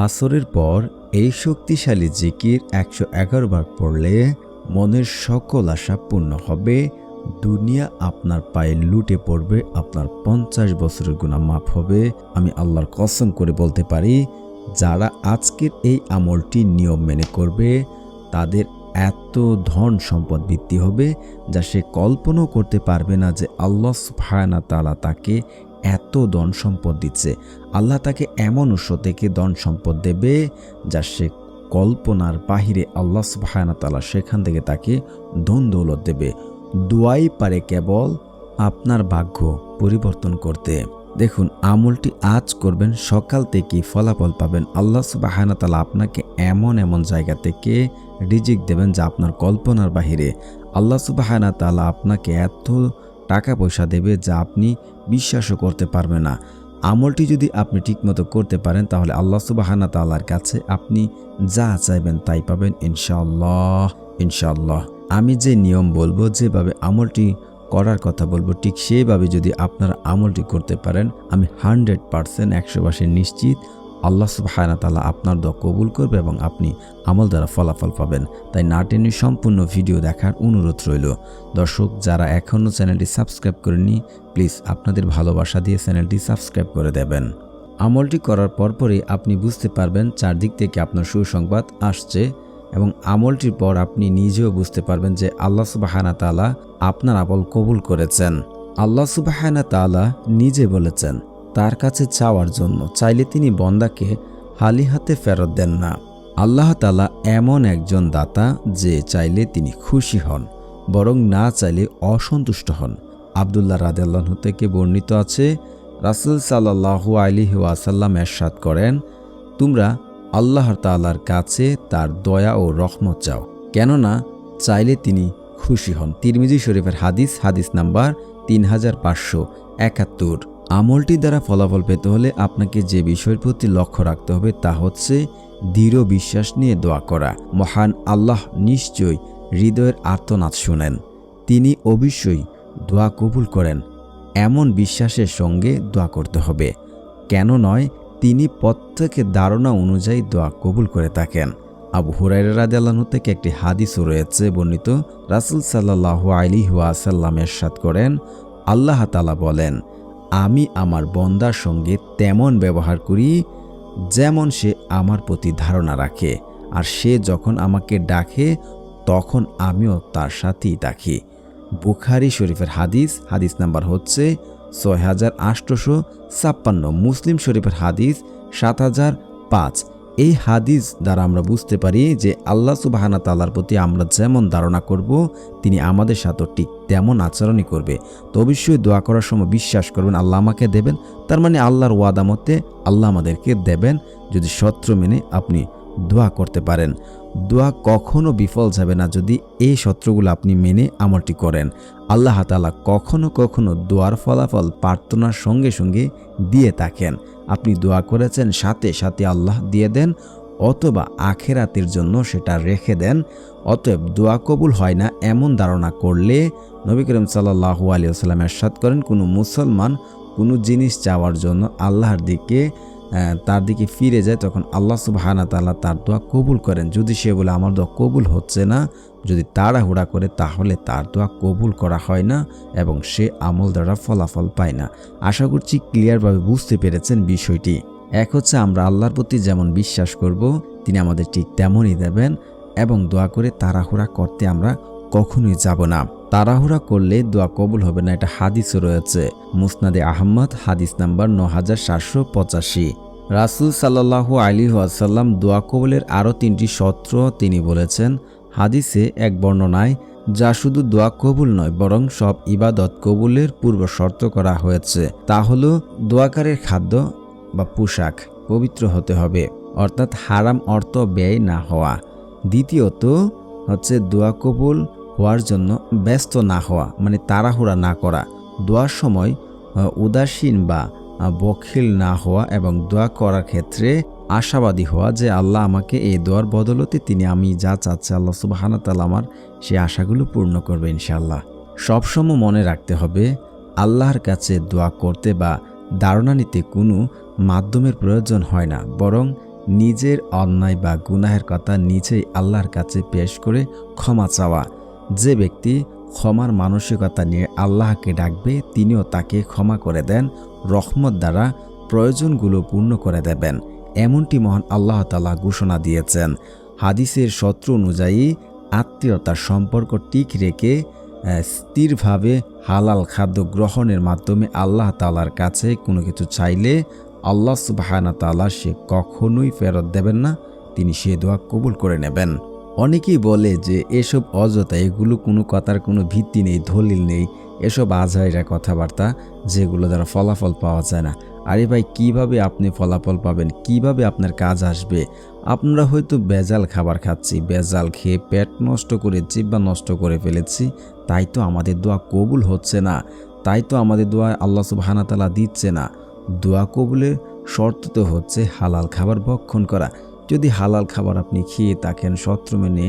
আসরের পর এই শক্তিশালী জিকির ১১১ বার পড়লে মনের সকল আশা পূর্ণ হবে, দুনিয়া আপনার পায়ে লুটে পড়বে, আপনার ৫০ বছরের গুনাহ মাফ হবে। আমি আল্লাহর কসম করে বলতে পারি, যারা আজকের এই আমলটি নিয়ম মেনে করবে তাদের এত ধন সম্পদ বৃদ্ধি হবে যা সে কল্পনাও করতে পারবে না যে আল্লাহ সুবহানাহু ওয়া তাআলা তাকে এত ধন সম্পদ দিচ্ছে। আল্লাহ তাকে এমন উৎস থেকে ধন সম্পদ দেবে যা সে কল্পনার বাহিরে। আল্লাহ সুবহানাহু ওয়া তাআলা সেখান থেকে তাকে ধন দৌলত দেবে। দোয়াই পারে কেবল আপনার ভাগ্য পরিবর্তন করতে। দেখুন, আমলটি আজ করবেন, সকাল থেকেই ফলাফল পাবেন। আল্লাহ সুবহানাহু ওয়া তাআলা আপনাকে এমন এমন জায়গা থেকে রিজিক দেবেন যা আপনার কল্পনার বাহিরে। আল্লাহ সুবহানাহু ওয়া তাআলা আপনাকে এত টাকা পয়সা দেবে যা আপনি বিশ্বাসও করতে পারবেন না। আমলটি যদি আপনি ঠিকমতো করতে পারেন তাহলে আল্লাহ সুবহানাহু ওয়া তাআলার কাছে আপনি যা চাইবেন তাই পাবেন ইনশাআল্লাহ। ইনশাআল্লাহ আমি যে নিয়ম বলবো, যেভাবে আমলটি করার কথা বলবো, ঠিক সেইভাবে যদি আপনারা আমলটি করতে পারেন, আমি 100% 100% নিশ্চিত আল্লাহ সুবহানাহু ওয়া তাআলা আপনার দোয়া কবুল করবে এবং আপনি আমল দ্বারা ফলাফল পাবেন। তাই না টেনে সম্পূর্ণ ভিডিও দেখার অনুরোধ রইল। দর্শক, যারা এখনও চ্যানেলটি সাবস্ক্রাইব করেননি, প্লিজ আপনাদের ভালোবাসা দিয়ে চ্যানেলটি সাবস্ক্রাইব করে দেবেন। আমলটি করার পরপরই আপনি বুঝতে পারবেন চারদিক থেকে আপনার সুসংবাদ আসছে এবং আমলটির পর আপনি নিজেও বুঝতে পারবেন যে আল্লাহ সুবহানাহু ওয়া তাআলা আপনার আমল কবুল করেছেন। আল্লাহ সুবহানাহু ওয়া তাআলা নিজে বলেছেন তার কাছে চাওয়ার জন্য, চাইলে তিনি বান্দাকে খালি হাতে ফেরত দেন না। আল্লাহ তাআলা এমন একজন দাতা যে চাইলে তিনি খুশি হন, বরং না চাইলে অসন্তুষ্ট হন। আব্দুল্লাহ রাদিয়াল্লাহু আনহু থেকে বর্ণিত আছে, রাসূল সাল্লাল্লাহু আলাইহি ওয়াসাল্লাম ইরশাদ করেন, তোমরা আল্লাহ তাআলার কাছে তার দয়া ও রহমত চাও, কেননা চাইলে তিনি খুশি হন। তিরমিজি শরীফের হাদিস, হাদিস নাম্বার 3571। আমলটি দ্বারা ফলাফল পেতে হলে আপনাকে যে বিষয়ের প্রতি লক্ষ্য রাখতে হবে তা হচ্ছে দৃঢ় বিশ্বাস নিয়ে দোয়া করা। মহান আল্লাহ নিশ্চয়ই হৃদয়ের আর্তনাদ শুনেন, তিনি অবশ্যই দোয়া কবুল করেন। এমন বিশ্বাসের সঙ্গে দোয়া করতে হবে, কেন নয় তিনি প্রত্যেকের ধারণা অনুযায়ী দোয়া কবুল করে থাকেন। আবু হুরায়রা রাদিয়াল্লাহু আনহু থেকে একটি হাদিসও রয়েছে বর্ণিত, রাসূল সাল্লাল্লাহু আলাইহি ওয়াসাল্লাম ইরশাদ করেন, আল্লাহ তাআলা বলেন, আমি আমার বান্দার সঙ্গে তেমন ব্যবহার করি যেমন সে আমার প্রতি ধারণা রাখে, আর সে যখন আমাকে ডাকে তখন আমিও তার সাথেই ডাকি। বুখারী শরীফের হাদিস, হাদিস নাম্বার হচ্ছে 6856। মুসলিম শরীফের হাদিস 7005। এই হাদিস দ্বারা আমরা বুঝতে পারি যে আল্লাহ সুবহানাহু ওয়া তাআলার প্রতি আমরা যেমন ধারণা করব তিনি আমাদের সাথেও ঠিক তেমন আচরণই করবে। তো অবশ্যই দোয়া করার সময় বিশ্বাস করবেন আল্লাহ আমাকে দেবেন, তার মানে আল্লাহর ওয়াদা মতে আল্লাহ আমাদেরকে দেবেন যদি শর্ত মেনে আপনি দোয়া করতে পারেন। দোয়া কখনো বিফল যাবে না যদি এই শর্তগুলো আপনি মেনে আমলটি করেন। আল্লাহ তাআলা কখনো কখনো দোয়ার ফলাফল প্রার্থনার সঙ্গে সঙ্গে দিয়ে থাকেন। আপনি দোয়া করেছেন, সাথে সাথে আল্লাহ দিয়ে দেন, অথবা আখিরাতের জন্য সেটা রেখে দেন। অতএব দোয়া কবুল হয় না এমন ধারণা করলে নবী করিম সাল্লাল্লাহু আলাইহি ওয়াসাল্লাম ইরশাদ করেন, কোনো মুসলমান কোনো জিনিস চাওয়ার জন্য আল্লাহর দিকে তার দিকে ফিরে যায় তখন আল্লাহ সুবহানাহু ওয়া তাআলা তার দোয়া কবুল করেন। যদি সে বলে আমার দোয়া কবুল হচ্ছে না, যদি তাড়াহুড়া করে, তাহলে তার দোয়া কবুল করা হয় না এবং সে আমল দ্বারা ফলাফল পায় না। আশা করছি ক্লিয়ারভাবে বুঝতে পেরেছেন বিষয়টি। এক হচ্ছে আমরা আল্লাহর প্রতি যেমন বিশ্বাস করব তিনি আমাদের ঠিক তেমনই দেবেন, এবং দোয়া করে তাড়াহুড়া করতে আমরা কখনোই যাব না। তাড়াহুড়া করলে দোয়া কবুল হবে না, এটা হাদিসও রয়েছে মুসনাদে আহমদ, হাদিস নাম্বার 9785। রাসূল সাল্লাল্লাহু আলাইহি ওয়াসাল্লাম দোয়া কবুলের আরও 3টি শর্ত তিনি বলেছেন হাদিসে এক বর্ণনায়, যা শুধু দোয়া কবুল নয় বরং সব ইবাদত কবুলের পূর্ব শর্ত করা হয়েছে। তা হলো দোয়াকারের খাদ্য বা পোশাক পবিত্র হতে হবে, অর্থাৎ হারাম অর্থ ব্যয় না হওয়া। দ্বিতীয়ত হচ্ছে দোয়া কবুল হওয়ার জন্য ব্যস্ত না হওয়া, মানে তাড়াহুড়া না করা। দোয়ার সময় উদাসীন বা বখিল না হওয়া এবং দোয়া করার ক্ষেত্রে আশাবাদী হওয়া যে আল্লাহ আমাকে এই দোয়ার বদলতে তিনি আমি যা চাচ্ছে আল্লাহ সুবহানাহু ওয়া তাআলা আমার সেই আশাগুলো পূর্ণ করবে ইনশাআল্লাহ। সবসময় মনে রাখতে হবে আল্লাহর কাছে দোয়া করতে বা ধারণা নিতে কোনো মাধ্যমের প্রয়োজন হয় না, বরং নিজের অন্যায় বা গুনাহের কথা নিজেই আল্লাহর কাছে পেশ করে ক্ষমা চাওয়া। যে ব্যক্তি ক্ষমার মানসিকতা নিয়ে আল্লাহকে ডাকবে তিনিও তাকে ক্ষমা করে দেন, রহমত দ্বারা প্রয়োজনগুলো পূর্ণ করে দেবেন, এমনটি মহান আল্লাহ তাআলা ঘোষণা দিয়েছেন। হাদিসের সূত্র অনুযায়ী আত্মীয়তার সম্পর্ক ঠিক রেখে স্থিরভাবে হালাল খাদ্য গ্রহণের মাধ্যমে আল্লাহ তাআলার কাছে কোনো কিছু চাইলে আল্লাহ সুবহানাহু ওয়া তাআলা সে কখনোই ফেরত দেবেন না, তিনি সে দোয়া কবুল করে নেবেন। অনেকেই বলে যে এসব অযথা, এগুলো কোনো কথার কোনো ভিত্তি নেই, দলিল নেই, এসব আজহাইরা কথাবার্তা যেগুলো দ্বারা ফলাফল পাওয়া যায় না। আরে ভাই, কিভাবে আপনি ফলাফল পাবেন? কিভাবে আপনার কাজ আসবে? আপনারা হয়তো বেজাল খাবার খাচ্ছি, বেজাল খেয়ে পেট নষ্ট করে জিহ্বা নষ্ট করে ফেলেছি, তাই তো আমাদের দোয়া কবুল হচ্ছে না, তাই তো আমাদের দোয়া আল্লাহ সুবহানাহু ওয়া তাআলা দিচ্ছে না। দোয়া কবুলের শর্ত তো হচ্ছে হালাল খাবার ভক্ষণ করা। যদি হালাল খাবার আপনি খেয়ে থাকেন, শর্ত মেনে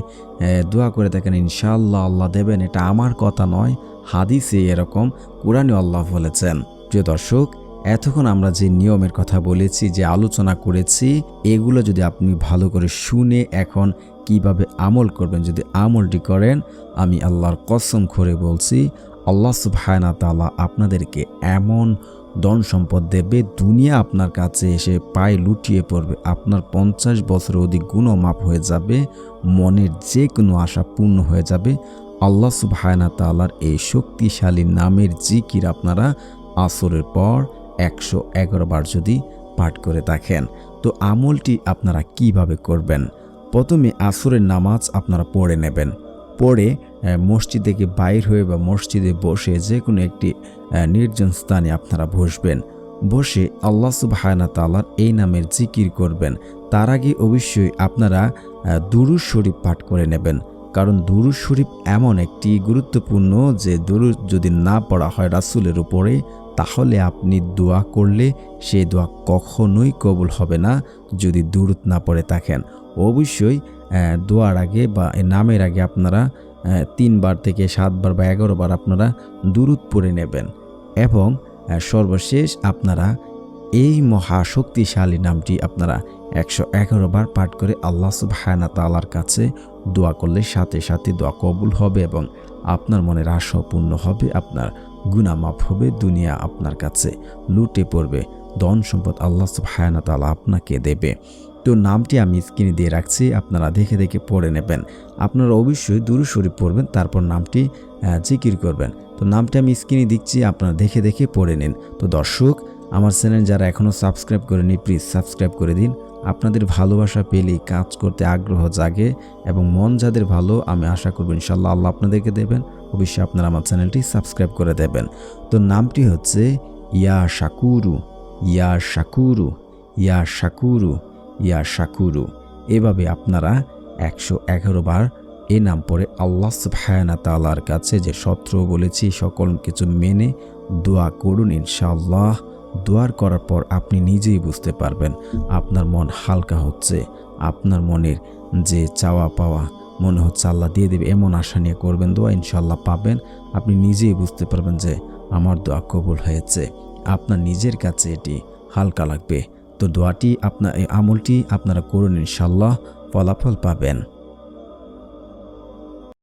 দোয়া করে থাকেন, ইনশাআল্লাহ আল্লাহ দেবেন। এটা আমার কথা নয়, হাদিসে এরকম, কোরআনে আল্লাহ বলেছেন। প্রিয় দর্শক, এতক্ষণ আমরা যে নিয়মের কথা বলেছি, যে আলোচনা করেছি, এগুলো যদি আপনি ভালো করে শুনে এখন কিভাবে আমল করবেন, যদি আমলটি করেন, আমি আল্লাহর কসম করে বলছি, আল্লাহ সুবহানাহু ওয়া তাআলা আপনাদেরকে এমন ধন সম্পদ দেবে, দুনিয়া আপনার কাছে এসে পায়ে লুটিয়ে পড়বে, আপনার 50 বছরের অধিক গুনাহ মাফ হয়ে যাবে, মনের যে কোনো আশা পূর্ণ হয়ে যাবে। আল্লাহ সুবহানাহু ওয়া তাআলার এই শক্তিশালী নামের জিকির আপনারা আসরের পর 111 বার যদি পাঠ করে থাকেন, তো আমলটি আপনারা কিভাবে করবেন? প্রথমে আসরের নামাজ আপনারা পড়ে নেবেন, পড়ে মসজিদ থেকে বাইর হয়ে বা মসজিদে বসে যে কোনো একটি নির্জন স্থানে আপনারা বসবেন, বসে আল্লাহ সুবহানাহু ওয়া তাআলার এই নামের জিকির করবেন। তার আগে অবশ্যই আপনারা দুরূদ শরীফ পাঠ করে নেবেন, কারণ দুরূদ শরীফ এমন একটি গুরুত্বপূর্ণ যে দুরূদ যদি না পড়া হয় রাসূলের উপরে, তাহলে আপনি দোয়া করলে সেই দোয়া কখনোই কবুল হবে না যদি দুরূদ না পড়ে থাকেন। অবশ্যই দোয়ার আগে বা নামের আগে আপনারা 3 বার থেকে 7 বার বা 11 বার আপনারা দুরূদ পড়ে নেবেন, এবং সর্বশেষ আপনারা এই মহাশক্তিশালী নামটি আপনারা 111 বার পাঠ করে আল্লাহ সুবহানাহু ওয়া তাআলার কাছে দোয়া করলে সাথে সাথে দোয়া কবুল হবে এবং আপনার মনের আশা পূর্ণ হবে, আপনার গুনাহ মাফ হবে, দুনিয়া আপনার কাছে লুটে পড়বে, ধন সম্পদ আল্লাহ সুবহানাহু ওয়া তাআলা আপনাকে দেবে। তো নামটি আমি স্ক্রিনে দিয়ে রাখছি, আপনারা দেখে দেখে পড়ে নেবেন। আপনারা অবশ্যই দুরূদ শরীফ পড়বেন, তারপর নামটি জিকির করবেন। তো নামটি আমি স্ক্রিনে দিচ্ছি, আপনারা দেখে দেখে পড়ে নিন। তো দর্শক, আমার চ্যানেল যারা এখনও সাবস্ক্রাইব করেনি, প্লিজ সাবস্ক্রাইব করে দিন। আপনাদের ভালোবাসা পেলেই কাজ করতে আগ্রহ জাগে, এবং মন যাদের ভালো, আমি আশা করব ইনশাআল্লাহ আল্লাহ আপনাদেরকে দেবেন। অবশ্যই আপনারা আমার চ্যানেলটি সাবস্ক্রাইব করে দেবেন। তো নামটি হচ্ছে ইয়া শাকুরু, ইয়া শাকুরু, ইয়া শাকুরু, ইয়া শাকুরু। এভাবে আপনারা 111 বার এই নাম পড়ে আল্লাহ সুবহানাহু ওয়া তাআলার কাছে যে সূত্র বলেছি সকল কিছু মেনে দোয়া করুন। ইনশাআল্লাহ দোয়ার করার পর আপনি নিজেই বুঝতে পারবেন আপনার মন হালকা হচ্ছে, আপনার মনের যে চাওয়া পাওয়া মনে হচ্ছে আল্লাহ দিয়ে দেবে, এমন আশা নিয়ে করবেন দোয়া, ইনশাআল্লাহ পাবেন। আপনি নিজেই বুঝতে পারবেন যে আমার দোয়া কবুল হয়েছে, আপনার নিজের কাছে এটি হালকা লাগবে। তো দোয়াটি এই আমলটি আপনারা করুন, ইনশাআল্লাহ ফলাফল পাবেন।